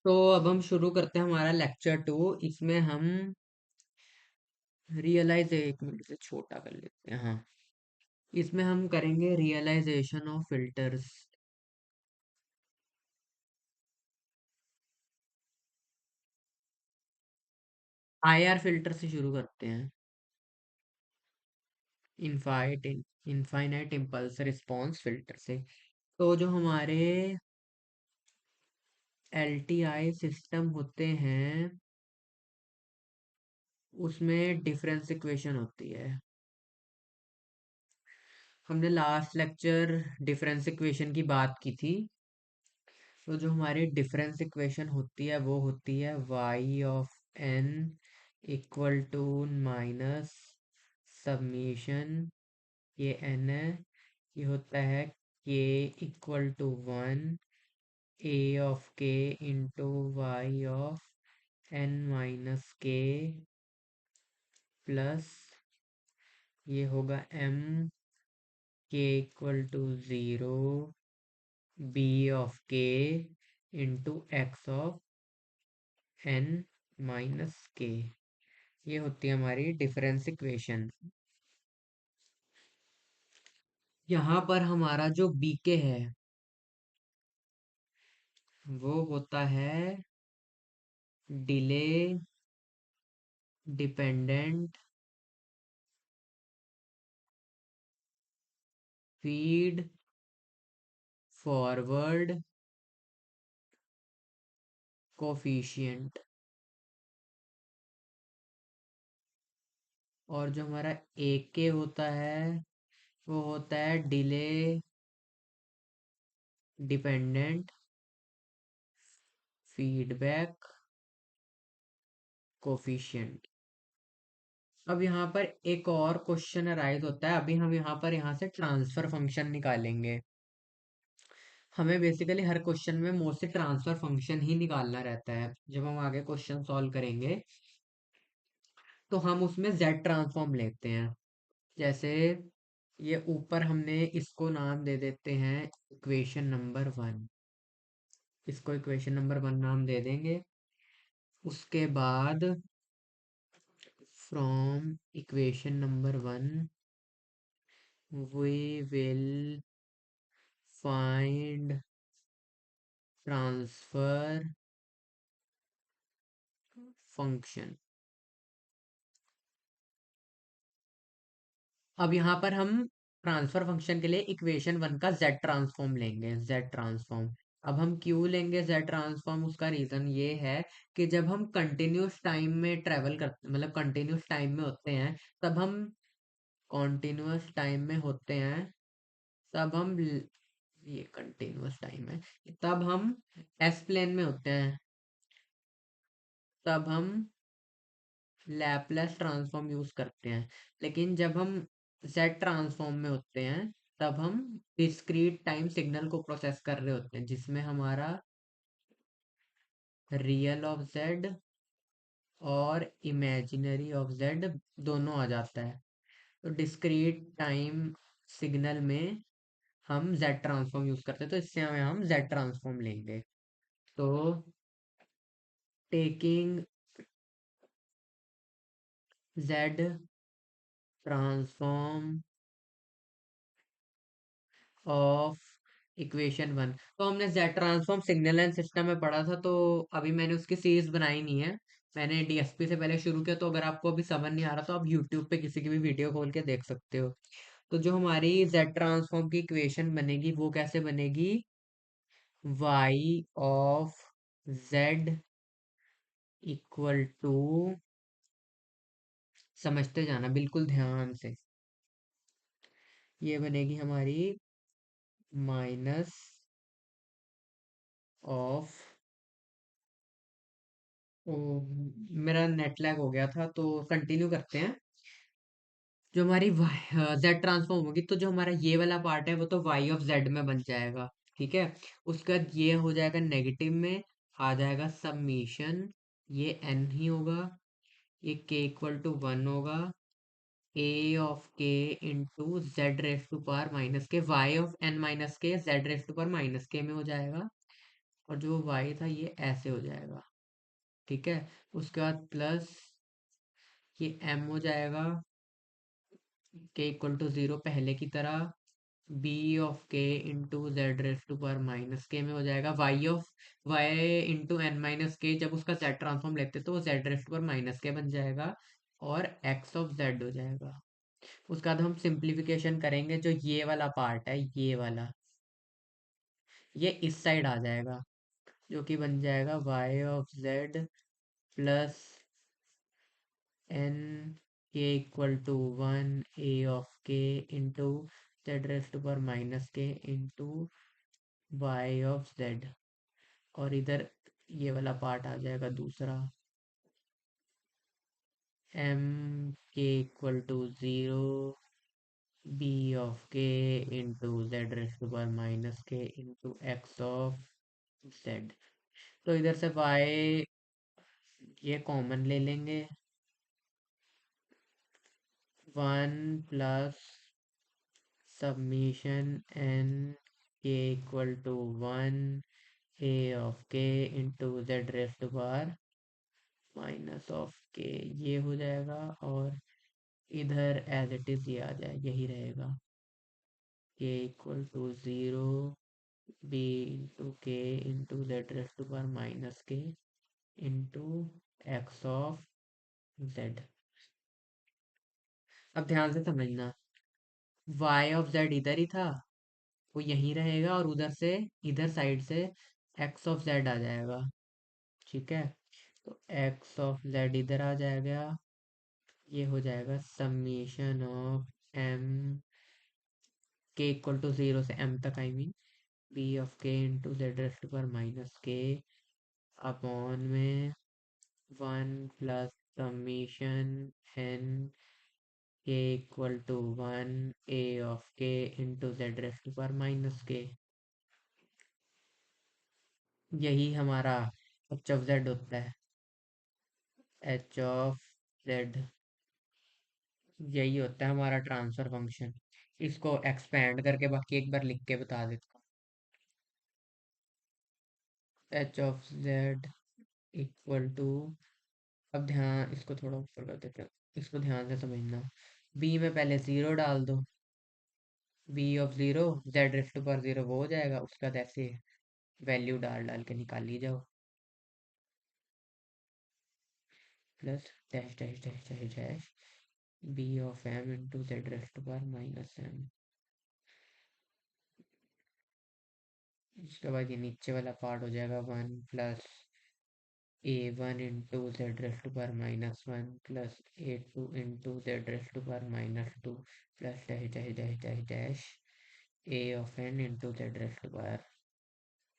तो अब हम शुरू करते हैं हमारा लेक्चर 2। इसमें हम रियलाइज एक मिनट से छोटा कर लेते हैं, हाँ। इसमें हम करेंगे realisation of filters. IR filter से शुरू करते हैं। इनफाइट इनफाइनाइट इम्पल्स रिस्पॉन्स फिल्टर से। तो जो हमारे एलटीआई सिस्टम होते हैं उसमें डिफरेंस इक्वेशन होती है। हमने लास्ट लेक्चर डिफरेंस इक्वेशन की बात की थी। तो जो हमारी डिफरेंस इक्वेशन होती है वो होती है y of n equal to minus summation, ये n है, ये होता है k equal to 1 a of k into y of n minus k plus ये होगा m k equal to 0 b of k into x of n minus k। ये होती है हमारी डिफरेंस इक्वेशन। यहाँ पर हमारा जो बीके है वो होता है delay dependent feed forward coefficient. और जो हमारा एके होता है वो होता है डिले डिपेंडेंट फीडबैक कोफिशिएंट। अब यहाँ पर एक और क्वेश्चन अराइज होता है। अभी हम यहाँ से ट्रांसफर फंक्शन निकालेंगे। हमें बेसिकली हर क्वेश्चन में मोस्टली ट्रांसफर फंक्शन ही निकालना रहता है। जब हम आगे क्वेश्चन सॉल्व करेंगे तो हम उसमें z ट्रांसफॉर्म लेते हैं। जैसे ये ऊपर हमने इसको नाम दे देते हैं इक्वेशन नंबर 1। इसको इक्वेशन नंबर 1 नाम दे देंगे। उसके बाद from equation number 1 we will find transfer function. अब यहाँ पर हम ट्रांसफर फंक्शन के लिए इक्वेशन 1 का z ट्रांसफॉर्म लेंगे। z ट्रांसफॉर्म अब हम क्यों लेंगे z ट्रांसफॉर्म, उसका रीजन ये है कि जब हम कंटिन्यूस टाइम में ट्रेवल करते मतलब कंटिन्यूस टाइम में होते हैं तब हम कॉन्टिन्यूस टाइम में होते हैं तब हम ये कंटिन्यूस टाइम है, तब हम एस प्लेन में होते हैं, तब हम लैपलेस ट्रांसफॉर्म यूज करते हैं। लेकिन जब हम जेड ट्रांसफॉर्म में होते हैं तब हम डिस्क्रीट टाइम सिग्नल को प्रोसेस कर रहे होते हैं जिसमें हमारा रियल ऑफ जेड और इमेजिनरी ऑफ जेड दोनों आ जाता है। तो डिस्क्रीट टाइम सिग्नल में हम जेड ट्रांसफॉर्म यूज करते हैं, तो इससे हमें हम जेड ट्रांसफॉर्म लेंगे। तो taking Z transform of equation 1। तो हमने Z transform signal and system में पढ़ा था, तो अभी मैंने उसकी सीरीज बनाई नहीं है। मैंने डीएसपी से पहले शुरू किया, तो अगर आपको अभी समझ नहीं आ रहा तो आप यूट्यूब पे किसी की भी वीडियो खोल के देख सकते हो। तो जो हमारी जेड ट्रांसफॉर्म की इक्वेशन बनेगी वो कैसे बनेगी, y of z equal to, समझते जाना बिल्कुल ध्यान से, ये बनेगी हमारी माइनस ऑफ, ओ, मेरा नेट लैग हो गया था तो कंटिन्यू करते हैं। जो हमारी जेड ट्रांसफॉर्म होगी तो जो हमारा ये वाला पार्ट है वो तो y ऑफ z में बन जाएगा, ठीक है। उसके बाद ये हो जाएगा नेगेटिव में, आ जाएगा सबमिशन, ये n ही होगा, ये k इक्वल टू 1 होगा, a of k into z raise to power minus k, y of n minus k z raise to power minus k में हो जाएगा। और जो y था ये ऐसे हो जाएगा। ठीक है, उसके बाद प्लस ये m हो जाएगा k इक्वल टू 0 पहले की तरह, b of k into z raise to power minus k में हो जाएगा y of y into n minus k, जब उसका z ट्रांसफॉर्म लेते तो वो z raise to power minus k बन जाएगा, और x ऑफ z हो जाएगा। उसके बाद हम सिंप्लीफिकेशन करेंगे, जो ये वाला पार्ट है ये वाला, ये इस साइड आ जाएगा, जो कि बन जाएगा y of z plus n k equal to 1 a of k into z raise to power minus k into y of z, और इधर ये वाला पार्ट आ जाएगा दूसरा, m k equal to 0 b of k into z raise to power minus k into x of z। तो इधर से y ये कॉमन ले लेंगे, 1 plus summation n k equal to 1 a of k into z raise to power minus of k, ये हो जाएगा, और इधर एज इट इज ये आ जाए, यही रहेगा, k equal to 0 b into k into z raise to power minus k into x of z. अब ध्यान से समझना, y ऑफ z इधर ही था, वो यहीं रहेगा, और उधर से इधर साइड से x ऑफ z आ जाएगा। ठीक है, तो x ऑफ z इधर आ जाएगा, ये हो जाएगा summation of m k equal to 0 से m तक, I mean b of k into z raise to power minus k upon में 1 plus summation n k equal to 1 a of k into z raise to power minus k. यही हमारा H of z होता है, h of Z, यही होता है हमारा transfer function. इसको एक्सपेंड करके बाकी एक बार लिख के बता देता हूँ, h of z equal to, अब ध्यान इसको थोड़ा ऊपर कर देते हैं, इसको ध्यान से समझना, बी में पहले जीरो डाल दो, b of zero z raise to power zero वो हो जाएगा, उसका बाद ऐसे वैल्यू डाल डाल के निकाल ली जाओ, plus dash dash dash dash dash b of m into z raise to power minus m. उसके बाद ये नीचे वाला पार्ट हो जाएगा 1 plus a one into z raise to power minus one plus a two into z raise to power minus two plus dash dash dash dash dash a of n into z raise to power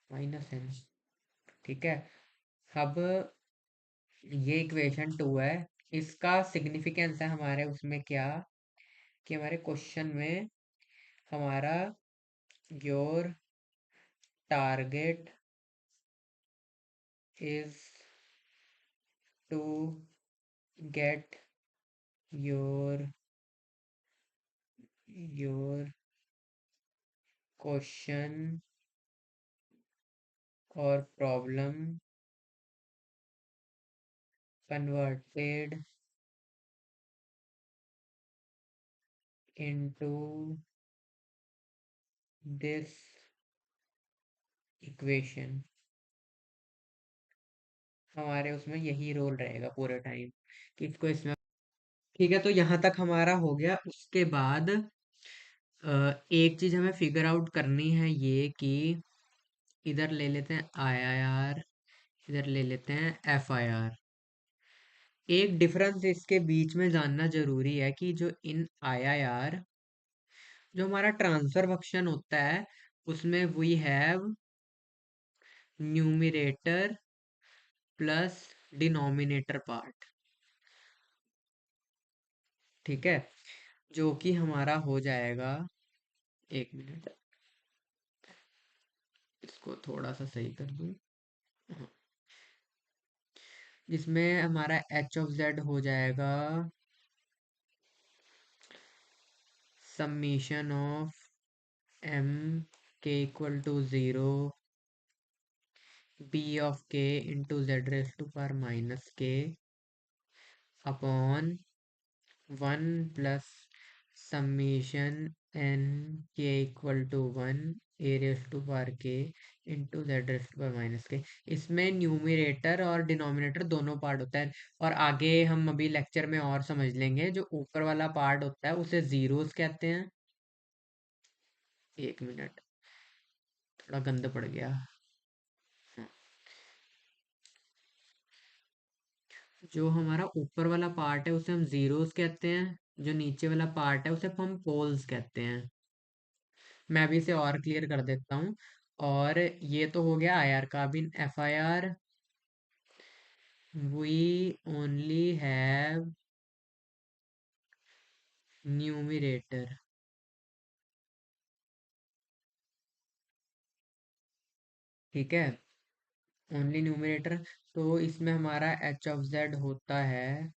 minus n. ठीक है, अब ये equation two है, इसका significance है हमारे उसमें क्या, कि हमारे क्वेश्चन में हमारा your target is to get your your question और problem converted into this equation। हमारे उसमें यही रोल रहेगा पूरे टाइम कि इसको इसमें। ठीक है, तो यहाँ तक हमारा हो गया। उसके बाद एक चीज हमें फिगर आउट करनी है, ये कि इधर ले लेते हैं आई आई आर, इधर ले लेते हैं एफ आई आर। एक डिफरेंस इसके बीच में जानना जरूरी है कि जो इन आई आई आर, जो हमारा ट्रांसफर फंक्शन होता है, उसमें we have numerator plus denominator part. ठीक है, जो कि हमारा हो जाएगा, एक मिनट इसको थोड़ा सा सही कर दूं, हाँ, जिसमें हमारा एच ऑफ जेड हो जाएगा summation of m k equal to 0 b of k into z raise to power minus k upon 1 plus summation n k equal to 1 a raise to power k into z raise to power minus k. इसमें numerator और denominator दोनों part होता है, और आगे हम अभी lecture में और समझ लेंगे। जो ऊपर वाला पार्ट होता है उसे जीरोस कहते हैं। 1 मिनट, थोड़ा गंदा पड़ गया। हाँ, जो हमारा ऊपर वाला पार्ट है उसे हम जीरोस कहते हैं, जो नीचे वाला पार्ट है उसे हम पोल्स कहते हैं। मैं अभी इसे और क्लियर कर देता हूँ। और ये तो हो गया आईआर का। अभी FIR, we only have numerator. ठीक है, ओनली न्यूमरेटर। तो इसमें हमारा एच ऑफ जेड होता है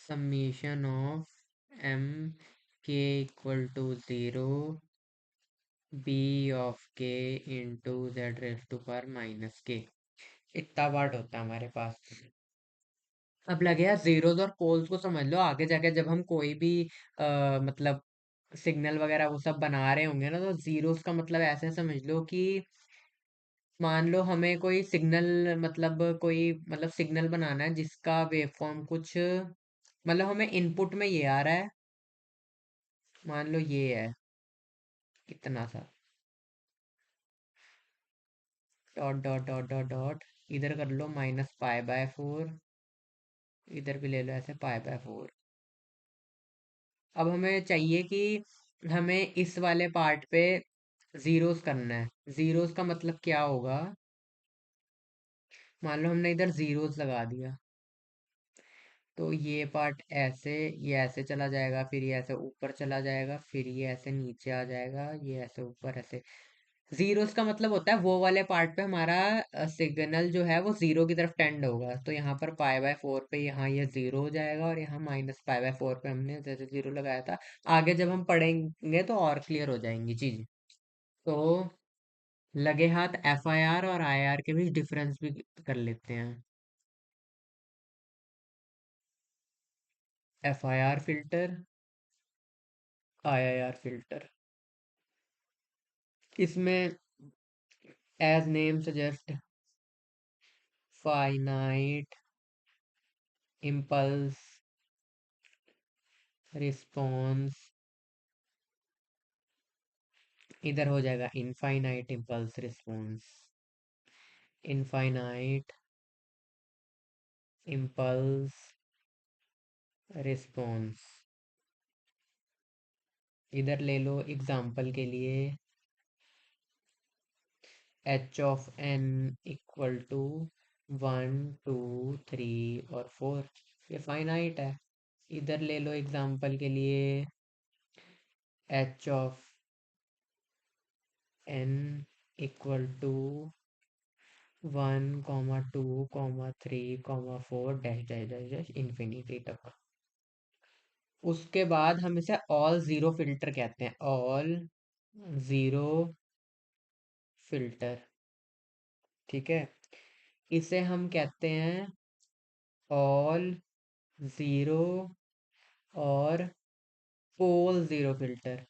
summation of m k equal to 0 b of k into z raise to power minus k. इतना पार्ट होता है हमारे पास। अब लगे यार जीरोस और पोल्स को समझ लो। आगे जाके जब हम कोई भी मतलब सिग्नल वगैरह वो सब बना रहे होंगे ना, तो जीरोस का मतलब ऐसे समझ लो कि मान लो हमें कोई सिग्नल, मतलब कोई मतलब सिग्नल बनाना है जिसका वेवफॉर्म कुछ, मतलब हमें इनपुट में ये आ रहा है। मान लो ये है इतना सा, dot dot dot dot dot, इधर कर लो -π/4, इधर भी ले लो ऐसे π/4। अब हमें चाहिए कि हमें इस वाले पार्ट पे जीरोस करना है। जीरोस का मतलब क्या होगा? मान लो हमने इधर जीरोस लगा दिया, तो ये पार्ट ऐसे, ये ऐसे चला जाएगा, फिर ये ऐसे ऊपर चला जाएगा, फिर ये ऐसे नीचे आ जाएगा, ये ऐसे ऊपर ऐसे। जीरोस का मतलब होता है वो वाले पार्ट पे हमारा सिग्नल जो है वो जीरो की तरफ टेंड होगा। तो यहाँ पर π/4 पे यहाँ ये जीरो हो जाएगा, और यहाँ -π/4 पे हमने जैसे जीरो लगाया था। आगे जब हम पढ़ेंगे तो और क्लियर हो जाएंगी चीज। तो लगे हाथ एफआईआर और आईआर के बीच डिफरेंस भी कर लेते हैं। FIR filter, IIR filter. इसमें as name suggest, finite impulse response, इधर हो जाएगा infinite impulse response, infinite impulse response. इधर ले लो एग्जाम्पल के लिए h of n equal to 1 2 3 और 4, ये फाइनाइट है। इधर ले लो एग्जाम्पल के लिए h of n equal to 1 2 3 4 dash dash dash dash infinity तक। उसके बाद हम इसे ऑल जीरो फिल्टर कहते हैं, ऑल जीरो फिल्टर। ठीक है, इसे हम कहते हैं ऑल जीरो और पोल जीरो फिल्टर।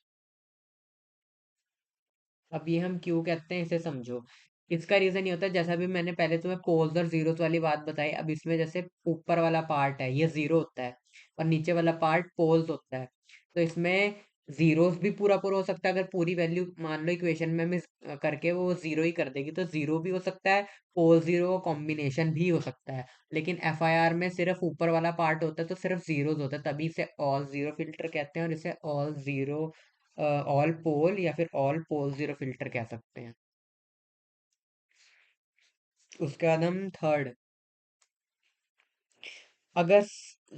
अब ये हम क्यों कहते हैं इसे समझो। इसका रीजन ये होता है, जैसा भी मैंने पहले तुम्हें पोल्स और जीरोस वाली बात बताई, अब इसमें जैसे ऊपर वाला पार्ट है ये जीरो होता है, और नीचे वाला पार्ट पोल्स होता है। तो इसमें जीरोस भी पूरा पूरा हो सकता है। अगर पूरी वैल्यू मान लो इक्वेशन में मिस करके वो जीरो ही कर देगी, तो जीरो भी हो सकता है, पोल जीरो कॉम्बिनेशन भी हो सकता है। लेकिन एफआईआर में सिर्फ ऊपर वाला पार्ट होता है, तो सिर्फ जीरोस होता है, तभी इसे ऑल जीरो फिल्टर कहते हैं, और इसे ऑल जीरो ऑल पोल या फिर ऑल पोल जीरो फिल्टर कह सकते हैं। उसके बाद हम थर्ड, अगर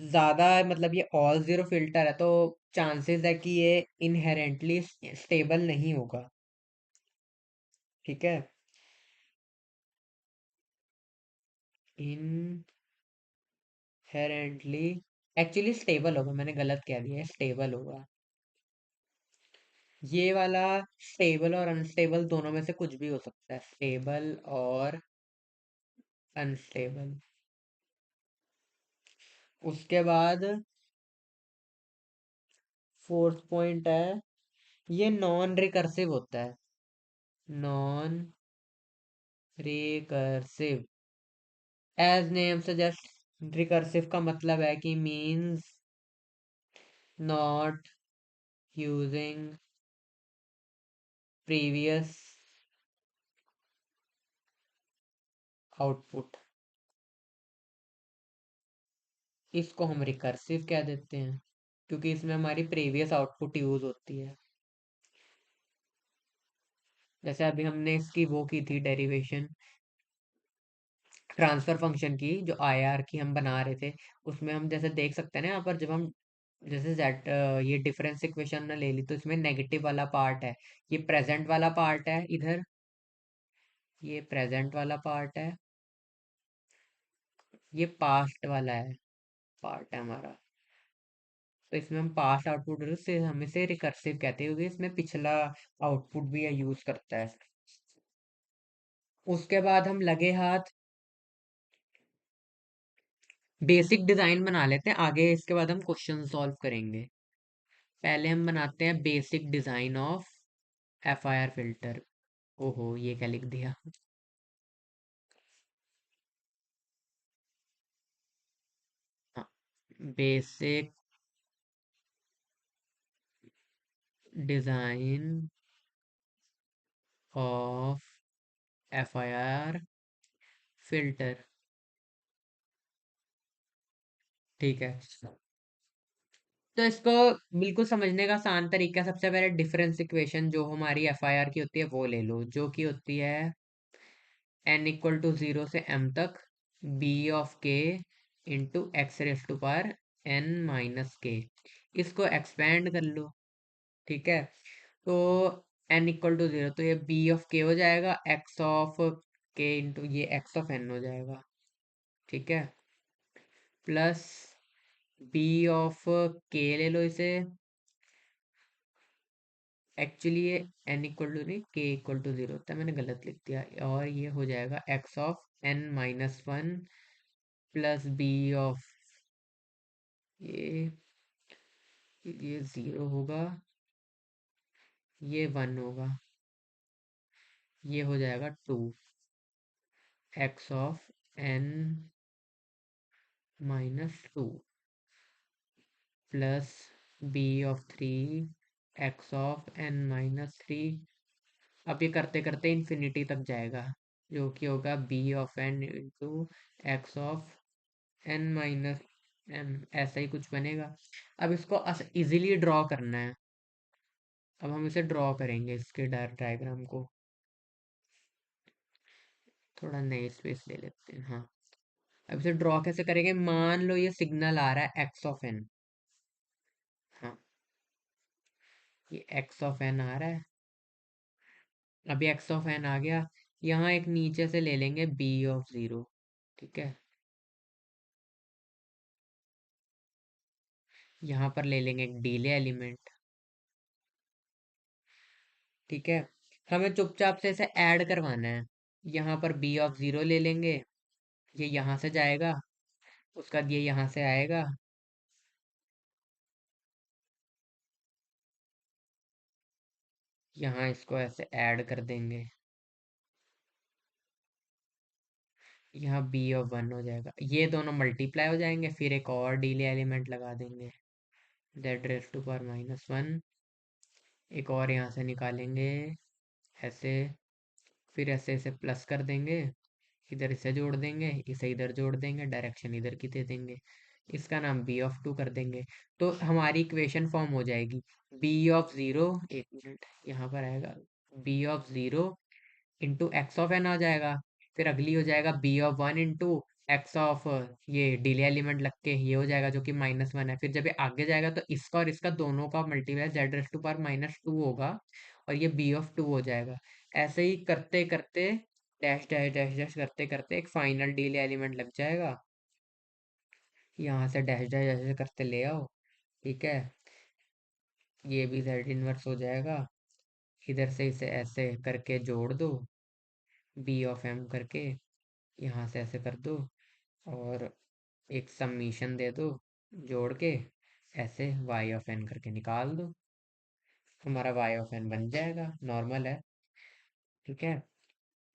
ज्यादा मतलब ये ऑल जीरो फिल्टर है तो चांसेस है कि ये इनहेरेंटली स्टेबल नहीं होगा। ठीक है, इनहेरेंटली, एक्चुअली स्टेबल होगा, मैंने गलत कह दिया है, स्टेबल होगा। ये वाला स्टेबल और अनस्टेबल दोनों में से कुछ भी हो सकता है, स्टेबल और अनस्टेबल। उसके बाद फोर्थ पॉइंट है, ये नॉन रिकर्सिव होता है। Non recursive, as name suggest, recursive का मतलब है कि means not using previous output. इसको हम रिकर्सिव कह देते हैं क्योंकि इसमें हमारी प्रीवियस आउटपुट यूज होती है। जैसे अभी हमने इसकी वो की थी डेरिवेशन ट्रांसफर फंक्शन की, जो आईआर की हम बना रहे थे, उसमें हम जैसे देख सकते हैं ना यहाँ पर, जब हम जैसे जेड ये डिफरेंस इक्वेशन ना ले ली तो इसमें नेगेटिव वाला पार्ट है, ये प्रेजेंट वाला पार्ट है इधर, ये प्रेजेंट वाला पार्ट है, ये पास्ट वाला है पार्ट है हमारा। तो इसमें हम पास्ट आउटपुट से हम इसे रिकर्सिव कहते हैं क्योंकि इसमें पिछला आउटपुट भी यूज करता है। उसके बाद हम लगे हाथ बेसिक डिजाइन बना लेते हैं, आगे इसके बाद हम क्वेश्चन सॉल्व करेंगे। पहले हम बनाते हैं basic design of F I R filter. ओहो, ये क्या लिख दिया। Basic design of F I R filter. ठीक है, तो इसको बिल्कुल समझने का आसान तरीका, सबसे पहले डिफरेंस इक्वेशन जो हमारी एफ आई आर की होती है वो ले लो, जो कि होती है n इक्वल टू 0 से m तक b of k into x raise to power n minus k. इसको एक्सपेंड कर लो। ठीक है, तो n इक्वल टू 0, तो ये b ऑफ k हो जाएगा, x ऑफ k इंटू ये x ऑफ n हो जाएगा। ठीक है, प्लस b ऑफ k ले लो इसे, एक्चुअली ये n इक्वल टू नहीं, k इक्वल टू 0 होता है, मैंने गलत लिख दिया, और ये हो जाएगा x of n minus one plus b of ये ये 0 होगा, ये 1 होगा, ये हो जाएगा 2, x of n minus two plus b of 3 x of n minus three. अब ये करते करते इन्फिनिटी तक जाएगा, जो कि होगा b of n into x of n minus m, ऐसा ही कुछ बनेगा। अब इसको इजीली ड्रॉ करना है, अब हम इसे ड्रॉ करेंगे इसके डायग्राम को, थोड़ा नए स्पेस ले लेते हैं। हाँ, अब इसे ड्रॉ कैसे करेंगे, मान लो ये सिग्नल आ रहा है एक्स ऑफ एन। हाँ, ये एक्स ऑफ एन आ रहा है, अभी एक्स ऑफ एन आ गया, यहाँ एक नीचे से ले लेंगे बी ऑफ जीरो। ठीक है, यहाँ पर ले लेंगे एक डीले एलिमेंट। ठीक है, हमें चुपचाप से इसे ऐड करवाना है, यहाँ पर बी ऑफ जीरो ले लेंगे, ये यहाँ से जाएगा, उसका ये यहाँ से आएगा, यहाँ इसको ऐसे ऐड कर देंगे, यहाँ बी ऑफ वन हो जाएगा, ये दोनों मल्टीप्लाई हो जाएंगे, फिर एक और डीले एलिमेंट लगा देंगे, z raise to power minus one, एक और यहाँ से निकालेंगे ऐसे, फिर ऐसे इसे प्लस कर देंगे, इधर इसे जोड़ देंगे, इसे इधर जोड़ देंगे, डायरेक्शन इधर की दे देंगे, इसका नाम बी ऑफ टू कर देंगे। तो हमारी इक्वेशन फॉर्म हो जाएगी बी ऑफ जीरो, एक मिनट यहाँ पर आएगा, b of zero into x of n आ जाएगा, फिर अगली हो जाएगा b of one into x of ये डिले एलिमेंट लग के ये हो जाएगा, जो कि माइनस वन है, फिर जब ये आगे जाएगा तो इसका और इसका दोनों का multiply z raise to power minus two होगा, और ये बी ऑफ टू हो जाएगा। ऐसे ही करते करते डैश डैश डैश डैश करते करते एक फाइनल डिले एलिमेंट लग जाएगा, यहाँ से डैश डैश डैश करते ले आओ। ठीक है, ये भी जेड इनवर्स हो जाएगा, इधर से इसे ऐसे करके जोड़ दो बी ऑफ एम करके, यहाँ से ऐसे कर दो और एक समीशन दे दो जोड़ के, ऐसे y ऑफ n करके निकाल दो। हमारा y ऑफ n बन जाएगा, नॉर्मल है। ठीक है,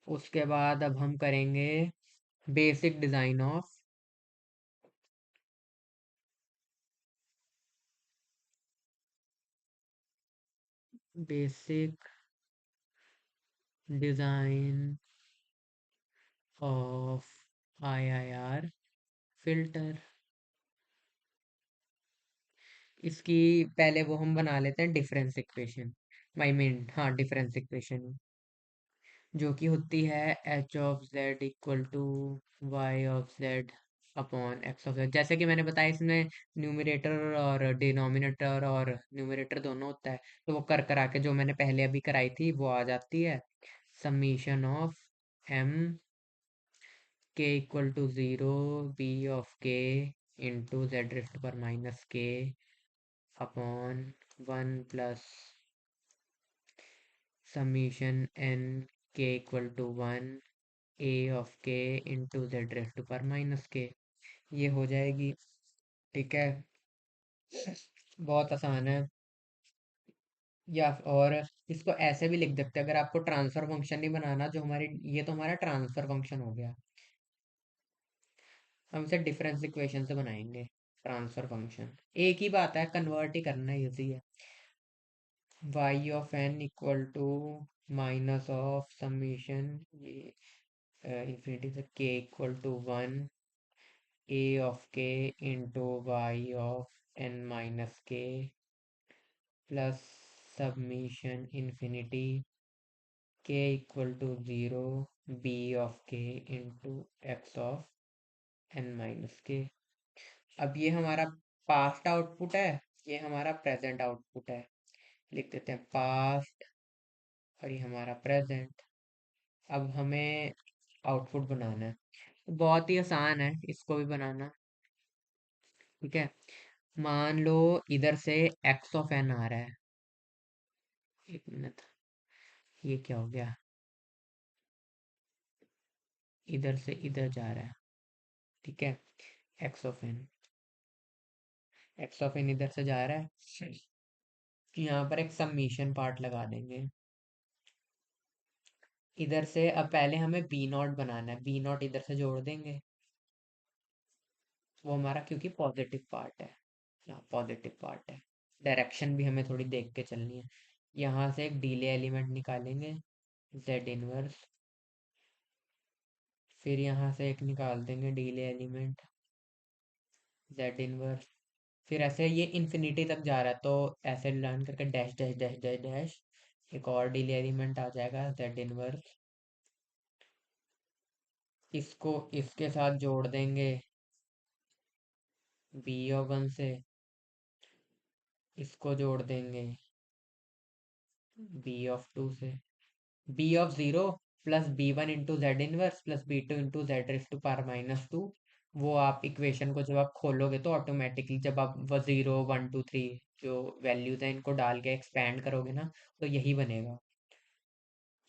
उसके बाद अब हम करेंगे basic design of basic design of IIR filter. इसकी पहले वो हम बना लेते हैं डिफरेंस इक्वेशन, आई मीन हाँ डिफरेंस इक्वेशन, जो कि होती है h of z equal to y of z upon x of z. जैसे कि मैंने बताया, इसमें न्यूमरेटर और डिनोमिनेटर और न्यूमरेटर दोनों होता है, तो वो कर करा के जो मैंने पहले अभी कराई थी वो आ जाती है। Summation of m k equal to zero b of k into z रिफ्ट power minus k upon one plus summation n k equal to one a of k into z raise to power minus k. ये हो जाएगी। ठीक है, बहुत आसान है। या और इसको ऐसे भी लिख सकते हैं, अगर आपको ट्रांसफर फंक्शन नहीं बनाना, जो हमारी ये तो हमारा ट्रांसफर फंक्शन हो गया, हम इसे डिफरेंस इक्वेशन से बनाएंगे ट्रांसफर फंक्शन। एक ही बात है, कन्वर्ट ही करना इजी है। y of n equal to minus of summation ये इंफिनिटी से k equal to one a of k into y of n minus k plus submission infinity k equal to 0 b of k into x of n minus k। अब ये हमारा past output है, ये हमारा present output है। लिख देते हैं पास्ट और ये हमारा प्रेजेंट। अब हमें आउटपुट बनाना है, बहुत ही आसान है इसको भी बनाना। ठीक है, मान लो इधर से x ऑफ n आ रहा है। एक मिनट, ये क्या हो गया, इधर से इधर जा रहा है। ठीक है, x of n, x of n इधर से जा रहा है, यहाँ पर एक समीशन पार्ट लगा देंगे। इधर से अब पहले हमें बी नॉट बनाना है, बी नॉट इधर से जोड़ देंगे, वो हमारा क्योंकि पॉजिटिव पार्ट है, यहाँ पॉजिटिव पार्ट है। डायरेक्शन भी हमें थोड़ी देख के चलनी है। यहाँ से एक डीले एलिमेंट निकालेंगे जेड इनवर्स, फिर यहाँ से एक निकाल देंगे डीले एलिमेंट जेड इनवर्स। फिर ऐसे ये इन्फिनिटी तक जा रहा है, तो ऐसे लर्न करके dash dash dash dash dash एक और डिले एलिमेंट आ जाएगा जेड इनवर्स। इसको इसके साथ जोड़ देंगे बी ऑफ वन से, इसको जोड़ देंगे बी ऑफ टू से, b of zero plus b one into z inverse plus b two into z raise to power minus two. वो आप इक्वेशन को जब आप खोलोगे तो ऑटोमेटिकली जब आप वो जीरो वन टू थ्री जो वैल्यूज हैं इनको डाल के एक्सपेंड करोगे ना, तो यही बनेगा।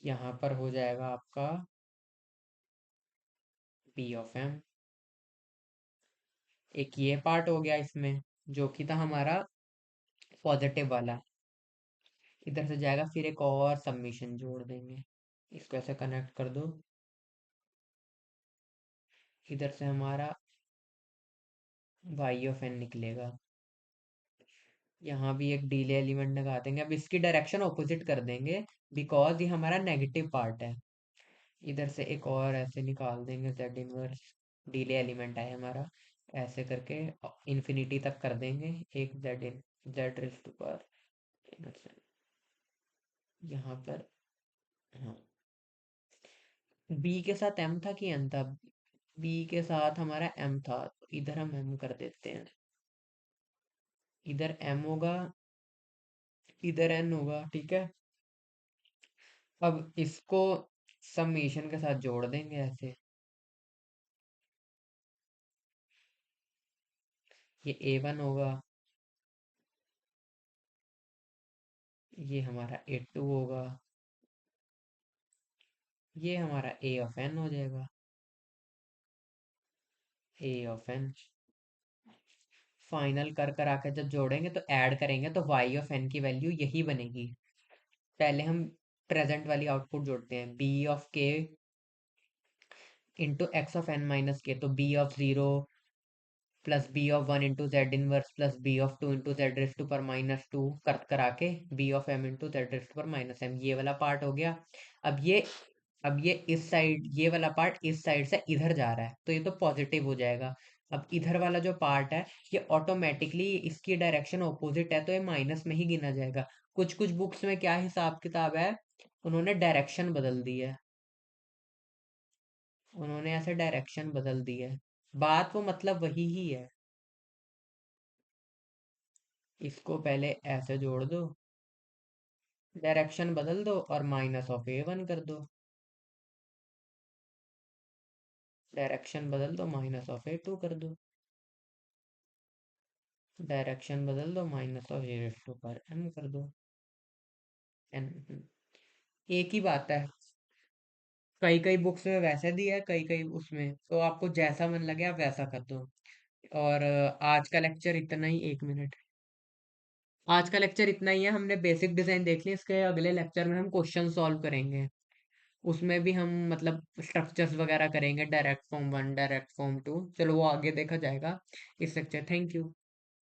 यहाँ पर हो जाएगा आपका पी ऑफ एम। एक ये पार्ट हो गया इसमें, जो कि था हमारा पॉजिटिव वाला। इधर से जाएगा, फिर एक और सबमिशन जोड़ देंगे, इसको ऐसे कनेक्ट कर दो। इधर से हमारा वाई ऑफ एन निकलेगा, यहाँ भी एक डीले एलिमेंट लगा देंगे। अब इसकी डायरेक्शन ऑपोजिट कर देंगे, बिकॉज ये हमारा नेगेटिव पार्ट है। इधर से एक और ऐसे निकाल देंगे जेड इनवर्स, डीले एलिमेंट है हमारा, ऐसे करके इन्फिनिटी तक कर देंगे एक जेड इन जेड रेस टू पावर यहाँ पर। हाँ, बी के साथ एम था कि एन था, बी के साथ हमारा एम था, तो इधर हम एम कर देते हैं। इधर एम होगा, इधर एन होगा। ठीक है, अब इसको समीशन के साथ जोड़ देंगे ऐसे, ये ए वन होगा, ये हमारा ए टू होगा, ये हमारा ए ऑफ एन हो जाएगा। ए ऑफ एन। फाइनल कर कर आके जब जोड़ेंगे तो ऐड करेंगे तो वाई ऑफ एन की वैल्यू यही बनेगी। पहले हम प्रेजेंट वाली आउटपुट जोड़ते हैं, b of k into x of n minus k, तो b of zero plus b of one into z inverse plus b of two into z raise to power minus two कर करा के b of m into z raise to power minus m, ये वाला part हो गया। अब ये अब ये इस साइड, ये वाला पार्ट इस साइड से इधर जा रहा है तो ये तो पॉजिटिव हो जाएगा। अब इधर वाला जो पार्ट है ये ऑटोमेटिकली, इसकी डायरेक्शन ऑपोजिट है तो ये माइनस में ही गिना जाएगा। कुछ कुछ बुक्स में क्या हिसाब किताब है, उन्होंने डायरेक्शन बदल दी है, उन्होंने ऐसे डायरेक्शन बदल दी है। बात वो मतलब वही ही है। इसको पहले ऐसे जोड़ दो, डायरेक्शन बदल दो और माइनस ऑफ ए वन कर दो, डायरेक्शन बदल दो माइनस ऑफ ए टू कर दो, डायरेक्शन बदल दो माइनस ऑफ ए टू पर एम कर दो। एन, एक ही बात है। कई कई बुक्स में वैसे दिया है, कई कई उसमें, तो आपको जैसा मन लगे आप वैसा कर दो। और आज का लेक्चर इतना ही, 1 मिनट। आज का लेक्चर इतना ही है, हमने बेसिक डिजाइन देख ली, इसके अगले लेक्चर में हम क्वेश्चन सॉल्व करेंगे। उसमें भी हम मतलब स्ट्रक्चर्स वगैरह करेंगे, direct form one, direct form two, चलो वो आगे देखा जाएगा इस लेक्चर। Thank you.